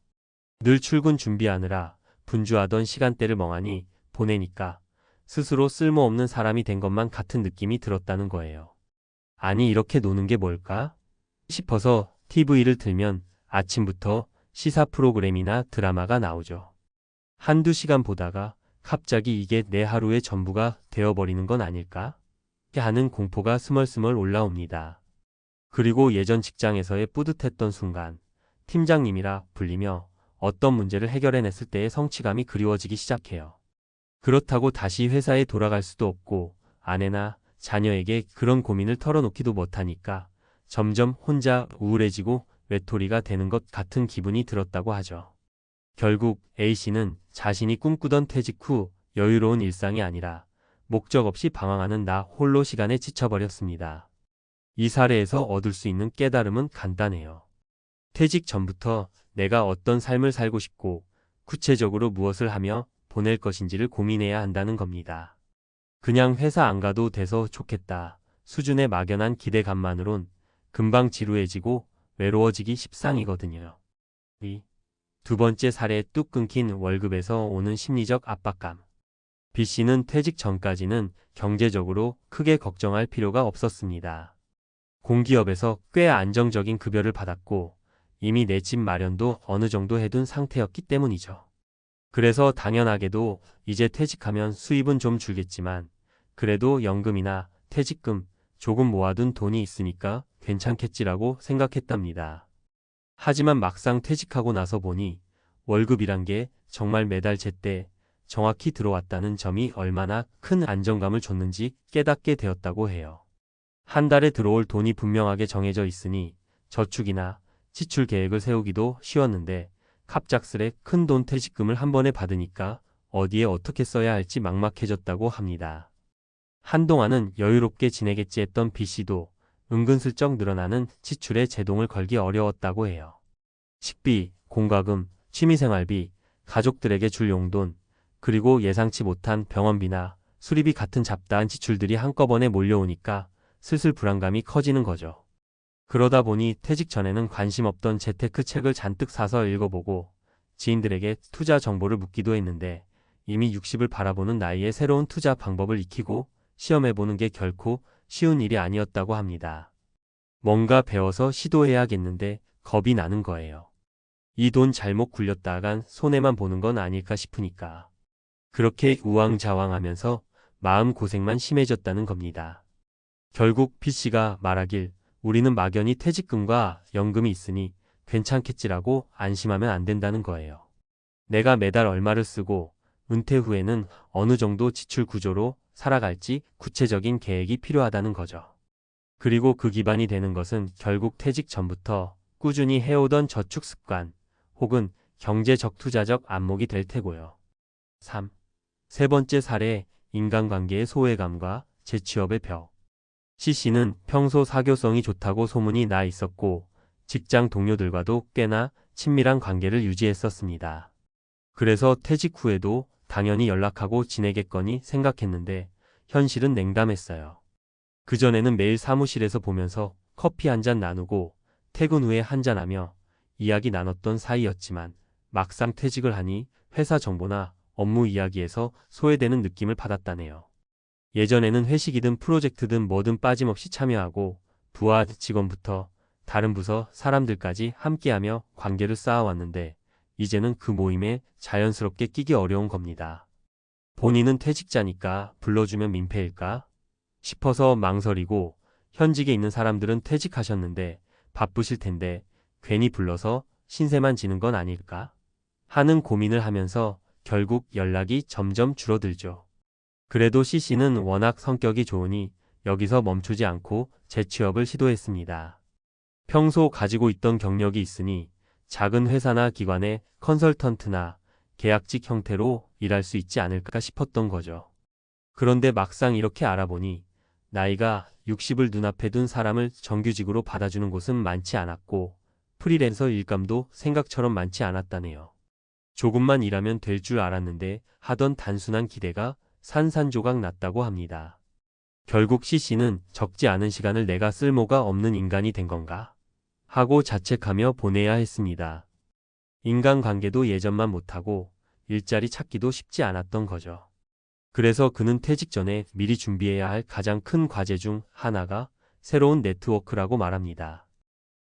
늘 출근 준비하느라 분주하던 시간대를 멍하니 보내니까 스스로 쓸모없는 사람이 된 것만 같은 느낌이 들었다는 거예요. 아니, 이렇게 노는 게 뭘까 싶어서 TV를 틀면 아침부터 시사 프로그램이나 드라마가 나오죠. 한두 시간 보다가 갑자기 이게 내 하루의 전부가 되어버리는 건 아닐까 하는 공포가 스멀스멀 올라옵니다. 그리고 예전 직장에서의 뿌듯했던 순간, 팀장님이라 불리며 어떤 문제를 해결해냈을 때의 성취감이 그리워지기 시작해요. 그렇다고 다시 회사에 돌아갈 수도 없고 아내나 자녀에게 그런 고민을 털어놓기도 못하니까 점점 혼자 우울해지고 외톨이가 되는 것 같은 기분이 들었다고 하죠. 결국 A씨는 자신이 꿈꾸던 퇴직 후 여유로운 일상이 아니라 목적 없이 방황하는 나 홀로 시간에 지쳐버렸습니다. 이 사례에서 얻을 수 있는 깨달음은 간단해요. 퇴직 전부터 내가 어떤 삶을 살고 싶고 구체적으로 무엇을 하며 보낼 것인지를 고민해야 한다는 겁니다. 그냥 회사 안 가도 돼서 좋겠다 수준의 막연한 기대감만으론 금방 지루해지고 외로워지기 십상이거든요. 두 번째 사례. 뚝 끊긴 월급에서 오는 심리적 압박감. B씨는 퇴직 전까지는 경제적으로 크게 걱정할 필요가 없었습니다. 공기업에서 꽤 안정적인 급여를 받았고 이미 내 집 마련도 어느 정도 해둔 상태였기 때문이죠. 그래서 당연하게도 이제 퇴직하면 수입은 좀 줄겠지만 그래도 연금이나 퇴직금 조금 모아둔 돈이 있으니까 괜찮겠지라고 생각했답니다. 하지만 막상 퇴직하고 나서 보니 월급이란 게 정말 매달 제때 정확히 들어왔다는 점이 얼마나 큰 안정감을 줬는지 깨닫게 되었다고 해요. 한 달에 들어올 돈이 분명하게 정해져 있으니 저축이나 지출 계획을 세우기도 쉬웠는데 갑작스레 큰 돈 퇴직금을 한 번에 받으니까 어디에 어떻게 써야 할지 막막해졌다고 합니다. 한동안은 여유롭게 지내겠지 했던 B씨도 은근슬쩍 늘어나는 지출에 제동을 걸기 어려웠다고 해요. 식비, 공과금, 취미생활비, 가족들에게 줄 용돈, 그리고 예상치 못한 병원비나 수리비 같은 잡다한 지출들이 한꺼번에 몰려오니까 슬슬 불안감이 커지는 거죠. 그러다 보니 퇴직 전에는 관심 없던 재테크 책을 잔뜩 사서 읽어보고 지인들에게 투자 정보를 묻기도 했는데 이미 60을 바라보는 나이에 새로운 투자 방법을 익히고 시험해보는 게 결코 쉬운 일이 아니었다고 합니다. 뭔가 배워서 시도해야겠는데 겁이 나는 거예요. 이 돈 잘못 굴렸다간 손해만 보는 건 아닐까 싶으니까. 그렇게 우왕좌왕하면서 마음고생만 심해졌다는 겁니다. 결국 B씨가 말하길 우리는 막연히 퇴직금과 연금이 있으니 괜찮겠지라고 안심하면 안 된다는 거예요. 내가 매달 얼마를 쓰고 은퇴 후에는 어느 정도 지출 구조로 살아갈지 구체적인 계획이 필요하다는 거죠. 그리고 그 기반이 되는 것은 결국 퇴직 전부터 꾸준히 해오던 저축 습관 혹은 경제적 투자적 안목이 될 테고요. 3. 세 번째 사례, 인간관계의 소외감과 재취업의 벽. C씨는 평소 사교성이 좋다고 소문이 나 있었고 직장 동료들과도 꽤나 친밀한 관계를 유지했었습니다. 그래서 퇴직 후에도 당연히 연락하고 지내겠거니 생각했는데 현실은 냉담했어요. 그전에는 매일 사무실에서 보면서 커피 한 잔 나누고 퇴근 후에 한잔하며 이야기 나눴던 사이였지만 막상 퇴직을 하니 회사 정보나 업무 이야기에서 소외되는 느낌을 받았다네요. 예전에는 회식이든 프로젝트든 뭐든 빠짐없이 참여하고 부하 직원부터 다른 부서 사람들까지 함께하며 관계를 쌓아왔는데 이제는 그 모임에 자연스럽게 끼기 어려운 겁니다. 본인은 퇴직자니까 불러주면 민폐일까 싶어서 망설이고 현직에 있는 사람들은 퇴직하셨는데 바쁘실 텐데 괜히 불러서 신세만 지는 건 아닐까 하는 고민을 하면서 결국 연락이 점점 줄어들죠. 그래도 C씨는 워낙 성격이 좋으니 여기서 멈추지 않고 재취업을 시도했습니다. 평소 가지고 있던 경력이 있으니 작은 회사나 기관의 컨설턴트나 계약직 형태로 일할 수 있지 않을까 싶었던 거죠. 그런데 막상 이렇게 알아보니 나이가 60을 눈앞에 둔 사람을 정규직으로 받아주는 곳은 많지 않았고 프리랜서 일감도 생각처럼 많지 않았다네요. 조금만 일하면 될 줄 알았는데 하던 단순한 기대가 산산조각 났다고 합니다. 결국 C씨는 적지 않은 시간을 내가 쓸모가 없는 인간이 된 건가 하고 자책하며 보내야 했습니다. 인간관계도 예전만 못하고 일자리 찾기도 쉽지 않았던 거죠. 그래서 그는 퇴직 전에 미리 준비해야 할 가장 큰 과제 중 하나가 새로운 네트워크라고 말합니다.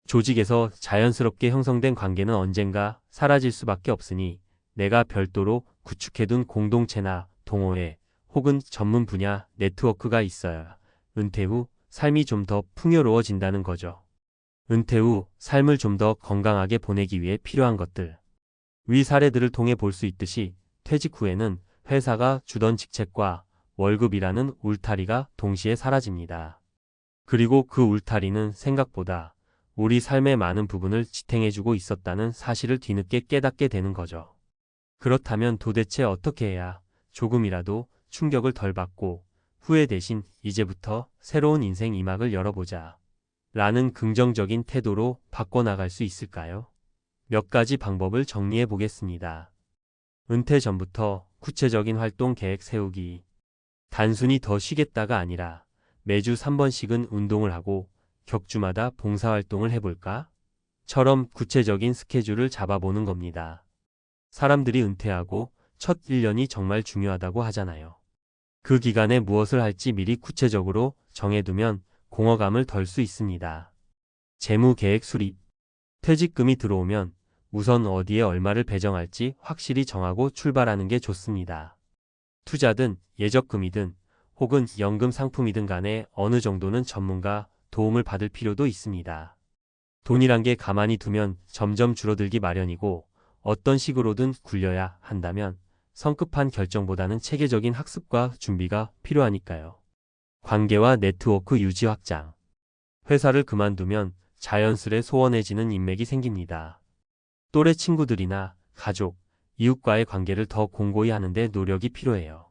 조직에서 자연스럽게 형성된 관계는 언젠가 사라질 수밖에 없으니 내가 별도로 구축해둔 공동체나 동호회 혹은 전문 분야 네트워크가 있어야 은퇴 후 삶이 좀 더 풍요로워진다는 거죠. 은퇴 후 삶을 좀 더 건강하게 보내기 위해 필요한 것들. 위 사례들을 통해 볼 수 있듯이 퇴직 후에는 회사가 주던 직책과 월급이라는 울타리가 동시에 사라집니다. 그리고 그 울타리는 생각보다 우리 삶의 많은 부분을 지탱해주고 있었다는 사실을 뒤늦게 깨닫게 되는 거죠. 그렇다면 도대체 어떻게 해야 조금이라도 충격을 덜 받고 후회 대신 이제부터 새로운 인생 이막을 열어보자 라는 긍정적인 태도로 바꿔나갈 수 있을까요? 몇 가지 방법을 정리해 보겠습니다. 은퇴 전부터 구체적인 활동 계획 세우기. 단순히 더 쉬겠다가 아니라 매주 3번씩은 운동을 하고 격주마다 봉사활동을 해볼까? 처럼 구체적인 스케줄을 잡아보는 겁니다. 사람들이 은퇴하고 첫 1년이 정말 중요하다고 하잖아요. 그 기간에 무엇을 할지 미리 구체적으로 정해두면 공허감을 덜 수 있습니다. 재무계획 수립. 퇴직금이 들어오면 우선 어디에 얼마를 배정할지 확실히 정하고 출발하는 게 좋습니다. 투자든 예적금이든 혹은 연금 상품이든 간에 어느 정도는 전문가 도움을 받을 필요도 있습니다. 돈이란 게 가만히 두면 점점 줄어들기 마련이고 어떤 식으로든 굴려야 한다면 성급한 결정보다는 체계적인 학습과 준비가 필요하니까요. 관계와 네트워크 유지 확장. 회사를 그만두면 자연스레 소원해지는 인맥이 생깁니다. 또래 친구들이나 가족, 이웃과의 관계를 더 공고히 하는 데 노력이 필요해요.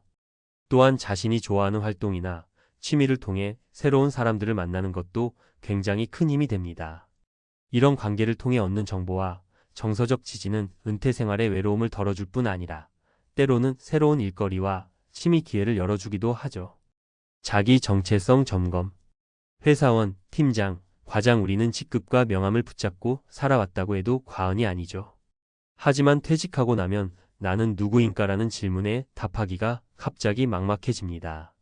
또한 자신이 좋아하는 활동이나 취미를 통해 새로운 사람들을 만나는 것도 굉장히 큰 힘이 됩니다. 이런 관계를 통해 얻는 정보와 정서적 지지는 은퇴 생활의 외로움을 덜어줄 뿐 아니라 때로는 새로운 일거리와 취미 기회를 열어주기도 하죠. 자기 정체성 점검. 회사원, 팀장, 과장 우리는 직급과 명함을 붙잡고 살아왔다고 해도 과언이 아니죠. 하지만 퇴직하고 나면 나는 누구인가라는 질문에 답하기가 갑자기 막막해집니다.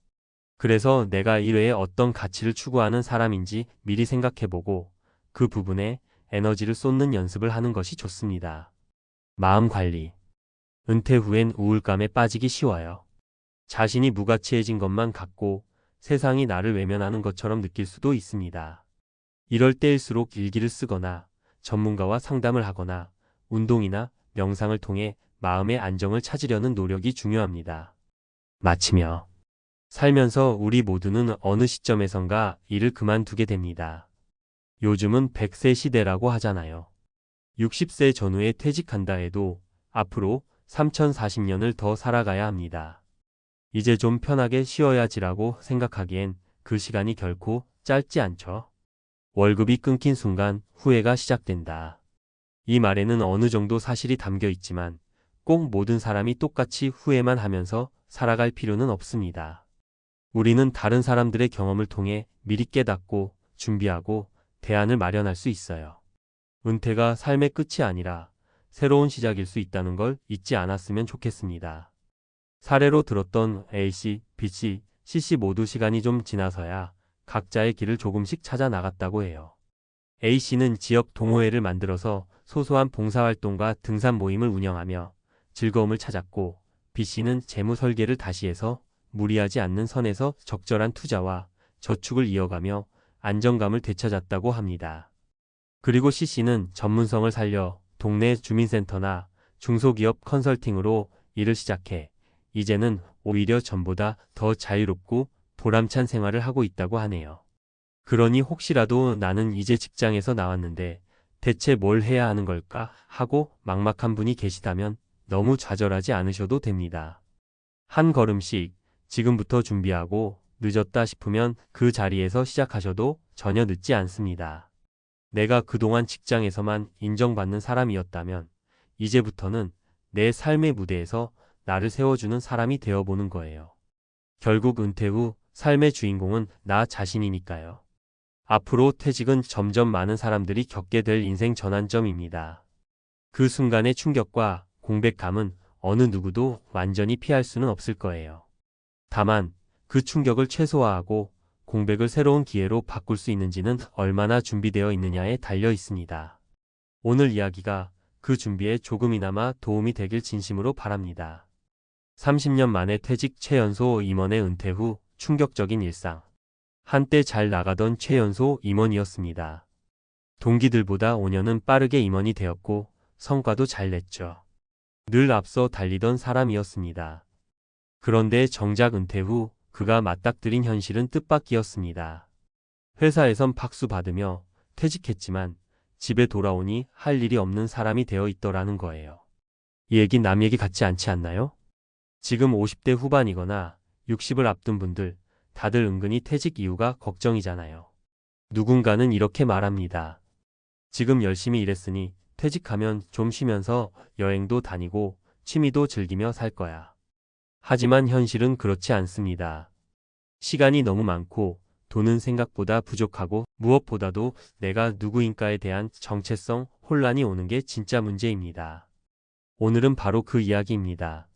그래서 내가 이외에 어떤 가치를 추구하는 사람인지 미리 생각해보고 그 부분에 에너지를 쏟는 연습을 하는 것이 좋습니다. 마음 관리. 은퇴 후엔 우울감에 빠지기 쉬워요. 자신이 무가치해진 것만 같고 세상이 나를 외면하는 것처럼 느낄 수도 있습니다. 이럴 때일수록 일기를 쓰거나 전문가와 상담을 하거나 운동이나 명상을 통해 마음의 안정을 찾으려는 노력이 중요합니다. 마치며 살면서 우리 모두는 어느 시점에선가 일을 그만두게 됩니다. 요즘은 100세 시대라고 하잖아요. 60세 전후에 퇴직한다 해도 앞으로 3040년을 더 살아가야 합니다. 이제 좀 편하게 쉬어야지라고 생각하기엔 그 시간이 결코 짧지 않죠. 월급이 끊긴 순간 후회가 시작된다. 이 말에는 어느 정도 사실이 담겨 있지만 꼭 모든 사람이 똑같이 후회만 하면서 살아갈 필요는 없습니다. 우리는 다른 사람들의 경험을 통해 미리 깨닫고 준비하고 대안을 마련할 수 있어요. 은퇴가 삶의 끝이 아니라 새로운 시작일 수 있다는 걸 잊지 않았으면 좋겠습니다. 사례로 들었던 A씨, B씨, C씨 모두 시간이 좀 지나서야 각자의 길을 조금씩 찾아 나갔다고 해요. A씨는 지역 동호회를 만들어서 소소한 봉사활동과 등산 모임을 운영하며 즐거움을 찾았고, B씨는 재무 설계를 다시 해서 무리하지 않는 선에서 적절한 투자와 저축을 이어가며 안정감을 되찾았다고 합니다. 그리고 C씨는 전문성을 살려 동네 주민센터나 중소기업 컨설팅으로 일을 시작해 이제는 오히려 전보다 더 자유롭고 보람찬 생활을 하고 있다고 하네요. 그러니 혹시라도 나는 이제 직장에서 나왔는데 대체 뭘 해야 하는 걸까 하고 막막한 분이 계시다면 너무 좌절하지 않으셔도 됩니다. 한 걸음씩 지금부터 준비하고 늦었다 싶으면 그 자리에서 시작하셔도 전혀 늦지 않습니다. 내가 그동안 직장에서만 인정받는 사람이었다면 이제부터는 내 삶의 무대에서 나를 세워주는 사람이 되어보는 거예요. 결국 은퇴 후 삶의 주인공은 나 자신이니까요. 앞으로 퇴직은 점점 많은 사람들이 겪게 될 인생 전환점입니다. 그 순간의 충격과 공백감은 어느 누구도 완전히 피할 수는 없을 거예요. 다만 그 충격을 최소화하고 공백을 새로운 기회로 바꿀 수 있는지는 얼마나 준비되어 있느냐에 달려 있습니다. 오늘 이야기가 그 준비에 조금이나마 도움이 되길 진심으로 바랍니다. 30년 만에 퇴직 최연소 임원의 은퇴 후 충격적인 일상. 한때 잘 나가던 최연소 임원이었습니다. 동기들보다 5년은 빠르게 임원이 되었고 성과도 잘 냈죠. 늘 앞서 달리던 사람이었습니다. 그런데 정작 은퇴 후 그가 맞닥뜨린 현실은 뜻밖이었습니다. 회사에선 박수 받으며 퇴직했지만 집에 돌아오니 할 일이 없는 사람이 되어 있더라는 거예요. 이 얘기 남 얘기 같지 않지 않나요? 지금 50대 후반이거나 60을 앞둔 분들 다들 은근히 퇴직 이유가 걱정이잖아요. 누군가는 이렇게 말합니다. 지금 열심히 일했으니 퇴직하면 좀 쉬면서 여행도 다니고 취미도 즐기며 살 거야. 하지만 현실은 그렇지 않습니다. 시간이 너무 많고 돈은 생각보다 부족하고 무엇보다도 내가 누구인가에 대한 정체성 혼란이 오는 게 진짜 문제입니다. 오늘은 바로 그 이야기입니다.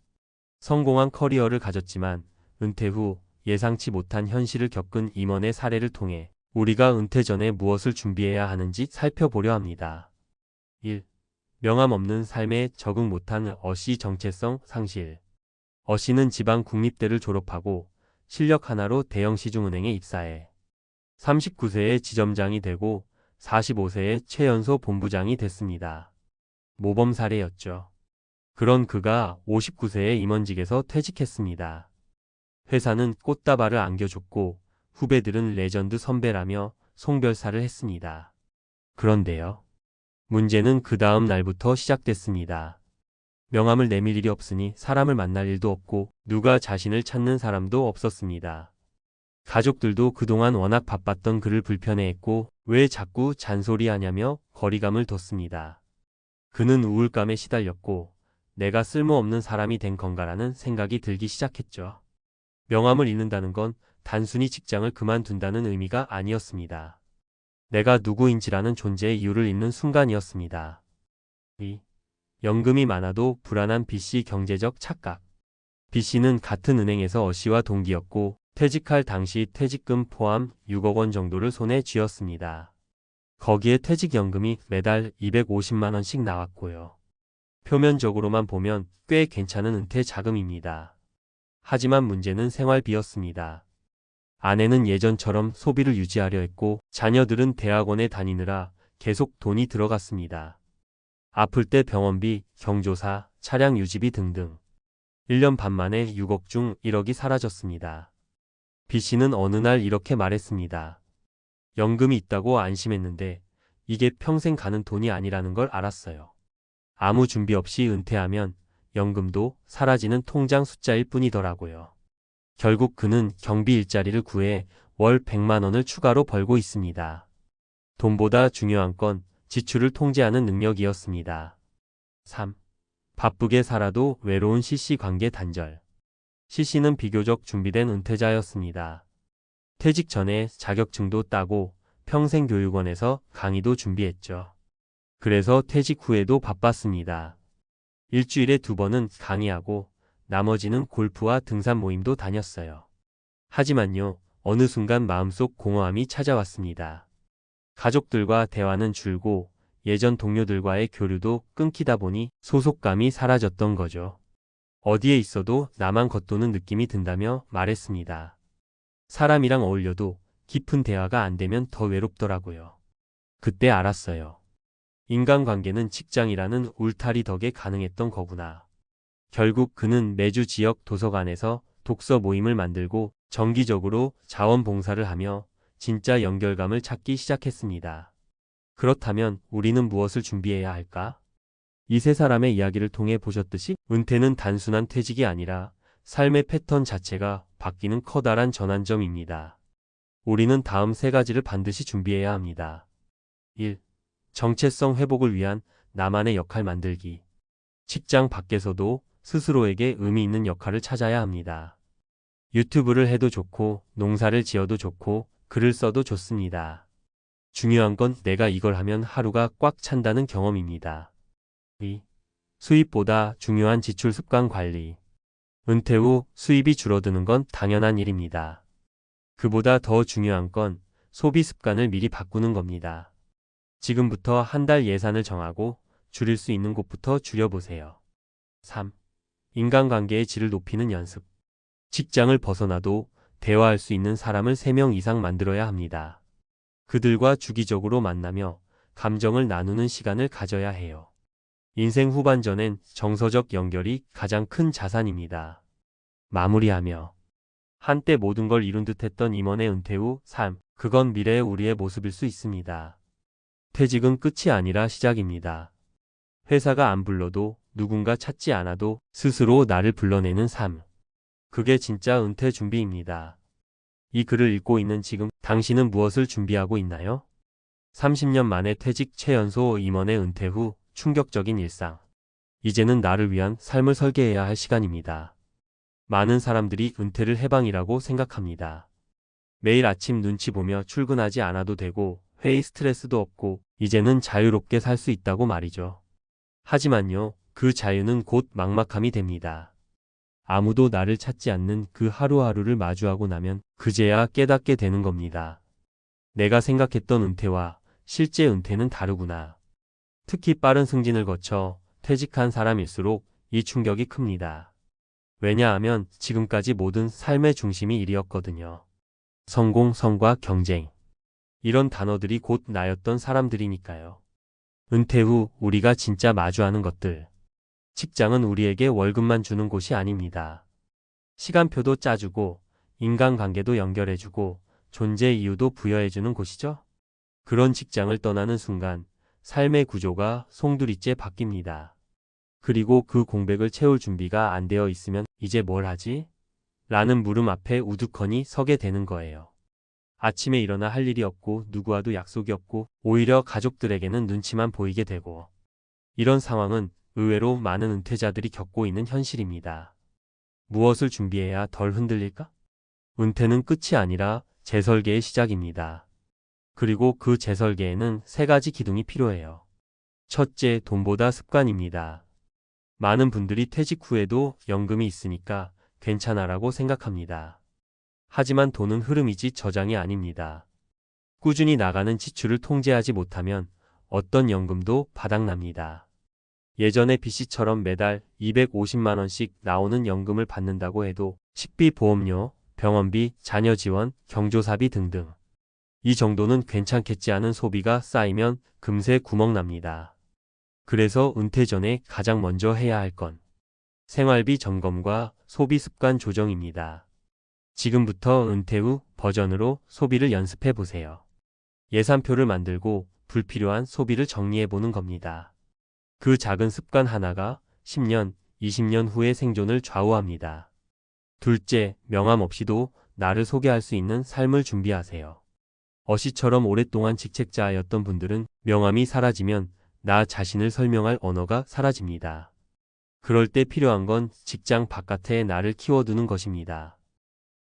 성공한 커리어를 가졌지만 은퇴 후 예상치 못한 현실을 겪은 임원의 사례를 통해 우리가 은퇴 전에 무엇을 준비해야 하는지 살펴보려 합니다. 1. 명함 없는 삶에 적응 못한 어씨 정체성 상실. 어씨는 지방 국립대를 졸업하고 실력 하나로 대형 시중은행에 입사해 39세에 지점장이 되고 45세에 최연소 본부장이 됐습니다. 모범 사례였죠. 그런 그가 59세에 임원직에서 퇴직했습니다. 회사는 꽃다발을 안겨줬고 후배들은 레전드 선배라며 송별사를 했습니다. 그런데요. 문제는 그 다음 날부터 시작됐습니다. 명함을 내밀 일이 없으니 사람을 만날 일도 없고 누가 자신을 찾는 사람도 없었습니다. 가족들도 그동안 워낙 바빴던 그를 불편해했고 왜 자꾸 잔소리하냐며 거리감을 뒀습니다. 그는 우울감에 시달렸고 내가 쓸모없는 사람이 된 건가라는 생각이 들기 시작했죠. 명함을 잃는다는 건 단순히 직장을 그만둔다는 의미가 아니었습니다. 내가 누구인지라는 존재의 이유를 잃는 순간이었습니다. 2. 연금이 많아도 불안한 B씨 경제적 착각. B씨는 같은 은행에서 어씨와 동기였고 퇴직할 당시 퇴직금 포함 6억 원 정도를 손에 쥐었습니다. 거기에 퇴직연금이 매달 250만 원씩 나왔고요. 표면적으로만 보면 꽤 괜찮은 은퇴 자금입니다. 하지만 문제는 생활비였습니다. 아내는 예전처럼 소비를 유지하려 했고 자녀들은 대학원에 다니느라 계속 돈이 들어갔습니다. 아플 때 병원비, 경조사, 차량 유지비 등등. 1년 반 만에 6억 중 1억이 사라졌습니다. B씨는 어느 날 이렇게 말했습니다. 연금이 있다고 안심했는데 이게 평생 가는 돈이 아니라는 걸 알았어요. 아무 준비 없이 은퇴하면 연금도 사라지는 통장 숫자일 뿐이더라고요. 결국 그는 경비 일자리를 구해 월 100만 원을 추가로 벌고 있습니다. 돈보다 중요한 건 지출을 통제하는 능력이었습니다. 3. 바쁘게 살아도 외로운 CC 관계 단절. CC는 비교적 준비된 은퇴자였습니다. 퇴직 전에 자격증도 따고 평생교육원에서 강의도 준비했죠. 그래서 퇴직 후에도 바빴습니다. 일주일에 2번은 강의하고 나머지는 골프와 등산 모임도 다녔어요. 하지만요, 어느 순간 마음속 공허함이 찾아왔습니다. 가족들과 대화는 줄고 예전 동료들과의 교류도 끊기다 보니 소속감이 사라졌던 거죠. 어디에 있어도 나만 겉도는 느낌이 든다며 말했습니다. 사람이랑 어울려도 깊은 대화가 안 되면 더 외롭더라고요. 그때 알았어요. 인간관계는 직장이라는 울타리 덕에 가능했던 거구나. 결국 그는 매주 지역 도서관에서 독서 모임을 만들고 정기적으로 자원봉사를 하며 진짜 연결감을 찾기 시작했습니다. 그렇다면 우리는 무엇을 준비해야 할까? 이 세 사람의 이야기를 통해 보셨듯이 은퇴는 단순한 퇴직이 아니라 삶의 패턴 자체가 바뀌는 커다란 전환점입니다. 우리는 다음 3가지를 반드시 준비해야 합니다. 1. 정체성 회복을 위한 나만의 역할 만들기. 직장 밖에서도 스스로에게 의미 있는 역할을 찾아야 합니다. 유튜브를 해도 좋고, 농사를 지어도 좋고, 글을 써도 좋습니다. 중요한 건 내가 이걸 하면 하루가 꽉 찬다는 경험입니다. 2. 수입보다 중요한 지출 습관 관리. 은퇴 후 수입이 줄어드는 건 당연한 일입니다. 그보다 더 중요한 건 소비 습관을 미리 바꾸는 겁니다. 지금부터 한 달 예산을 정하고 줄일 수 있는 곳부터 줄여보세요. 3. 인간관계의 질을 높이는 연습. 직장을 벗어나도 대화할 수 있는 사람을 3명 이상 만들어야 합니다. 그들과 주기적으로 만나며 감정을 나누는 시간을 가져야 해요. 인생 후반전엔 정서적 연결이 가장 큰 자산입니다. 마무리하며 한때 모든 걸 이룬 듯 했던 임원의 은퇴 후 삶, 그건 미래의 우리의 모습일 수 있습니다. 퇴직은 끝이 아니라 시작입니다. 회사가 안 불러도 누군가 찾지 않아도 스스로 나를 불러내는 삶. 그게 진짜 은퇴 준비입니다. 이 글을 읽고 있는 지금 당신은 무엇을 준비하고 있나요? 30년 만에 퇴직 최연소 임원의 은퇴 후 충격적인 일상. 이제는 나를 위한 삶을 설계해야 할 시간입니다. 많은 사람들이 은퇴를 해방이라고 생각합니다. 매일 아침 눈치 보며 출근하지 않아도 되고 회의 스트레스도 없고 이제는 자유롭게 살 수 있다고 말이죠. 하지만요, 그 자유는 곧 막막함이 됩니다. 아무도 나를 찾지 않는 그 하루하루를 마주하고 나면 그제야 깨닫게 되는 겁니다. 내가 생각했던 은퇴와 실제 은퇴는 다르구나. 특히 빠른 승진을 거쳐 퇴직한 사람일수록 이 충격이 큽니다. 왜냐하면 지금까지 모든 삶의 중심이 일이었거든요. 성공, 성과, 경쟁. 이런 단어들이 곧 나였던 사람들이니까요. 은퇴 후 우리가 진짜 마주하는 것들. 직장은 우리에게 월급만 주는 곳이 아닙니다. 시간표도 짜주고 인간관계도 연결해주고 존재 이유도 부여해주는 곳이죠. 그런 직장을 떠나는 순간 삶의 구조가 송두리째 바뀝니다. 그리고 그 공백을 채울 준비가 안 되어 있으면 이제 뭘 하지? 라는 물음 앞에 우두커니 서게 되는 거예요. 아침에 일어나 할 일이 없고 누구와도 약속이 없고 오히려 가족들에게는 눈치만 보이게 되고 이런 상황은 의외로 많은 은퇴자들이 겪고 있는 현실입니다. 무엇을 준비해야 덜 흔들릴까? 은퇴는 끝이 아니라 재설계의 시작입니다. 그리고 그 재설계에는 3가지 기둥이 필요해요. 첫째, 돈보다 습관입니다. 많은 분들이 퇴직 후에도 연금이 있으니까 괜찮아라고 생각합니다. 하지만 돈은 흐름이지 저장이 아닙니다. 꾸준히 나가는 지출을 통제하지 못하면 어떤 연금도 바닥납니다. 예전의 B씨처럼 매달 250만 원씩 나오는 연금을 받는다고 해도 식비, 보험료, 병원비, 자녀 지원, 경조사비 등등. 이 정도는 괜찮겠지 하는 소비가 쌓이면 금세 구멍납니다. 그래서 은퇴 전에 가장 먼저 해야 할 건 생활비 점검과 소비 습관 조정입니다. 지금부터 은퇴 후 버전으로 소비를 연습해 보세요. 예산표를 만들고 불필요한 소비를 정리해보는 겁니다. 그 작은 습관 하나가 10년, 20년 후의 생존을 좌우합니다. 둘째, 명함 없이도 나를 소개할 수 있는 삶을 준비하세요. 어시처럼 오랫동안 직책자였던 분들은 명함이 사라지면 나 자신을 설명할 언어가 사라집니다. 그럴 때 필요한 건 직장 바깥에 나를 키워두는 것입니다.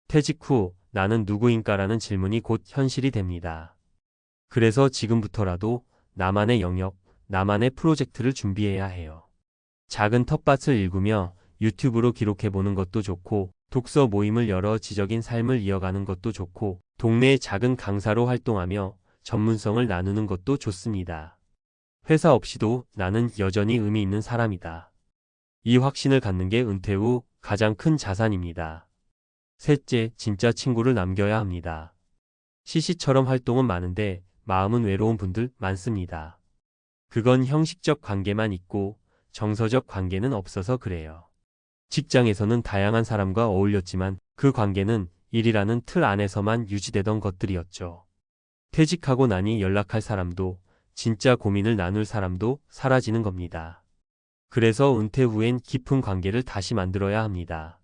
퇴직 후 나는 누구인가라는 질문이 곧 현실이 됩니다. 그래서 지금부터라도 나만의 영역, 나만의 프로젝트를 준비해야 해요. 작은 텃밭을 일구며 유튜브로 기록해보는 것도 좋고, 독서 모임을 열어 지적인 삶을 이어가는 것도 좋고, 동네의 작은 강사로 활동하며 전문성을 나누는 것도 좋습니다. 회사 없이도 나는 여전히 의미 있는 사람이다. 이 확신을 갖는 게 은퇴 후 가장 큰 자산입니다. 셋째, 진짜 친구를 남겨야 합니다. CC처럼 활동은 많은데 마음은 외로운 분들 많습니다. 그건 형식적 관계만 있고 정서적 관계는 없어서 그래요. 직장에서는 다양한 사람과 어울렸지만 그 관계는 일이라는 틀 안에서만 유지되던 것들이었죠. 퇴직하고 나니 연락할 사람도 진짜 고민을 나눌 사람도 사라지는 겁니다. 그래서 은퇴 후엔 깊은 관계를 다시 만들어야 합니다.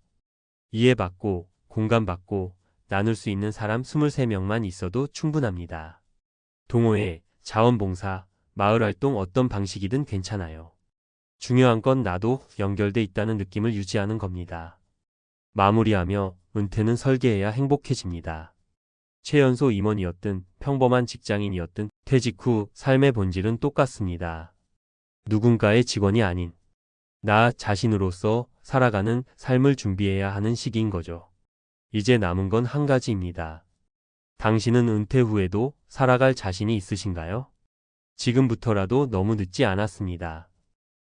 이해받고 공감받고 나눌 수 있는 사람 23명만 있어도 충분합니다. 동호회, 자원봉사, 마을활동 어떤 방식이든 괜찮아요. 중요한 건 나도 연결돼 있다는 느낌을 유지하는 겁니다. 마무리하며 은퇴는 설계해야 행복해집니다. 최연소 임원이었든 평범한 직장인이었든 퇴직 후 삶의 본질은 똑같습니다. 누군가의 직원이 아닌 나 자신으로서 살아가는 삶을 준비해야 하는 시기인 거죠. 이제 남은 건 한 가지입니다. 당신은 은퇴 후에도 살아갈 자신이 있으신가요? 지금부터라도 너무 늦지 않았습니다.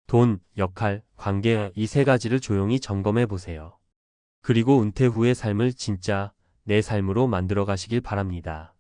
돈, 역할, 관계 이 세 가지를 조용히 점검해 보세요. 그리고 은퇴 후의 삶을 진짜 내 삶으로 만들어 가시길 바랍니다.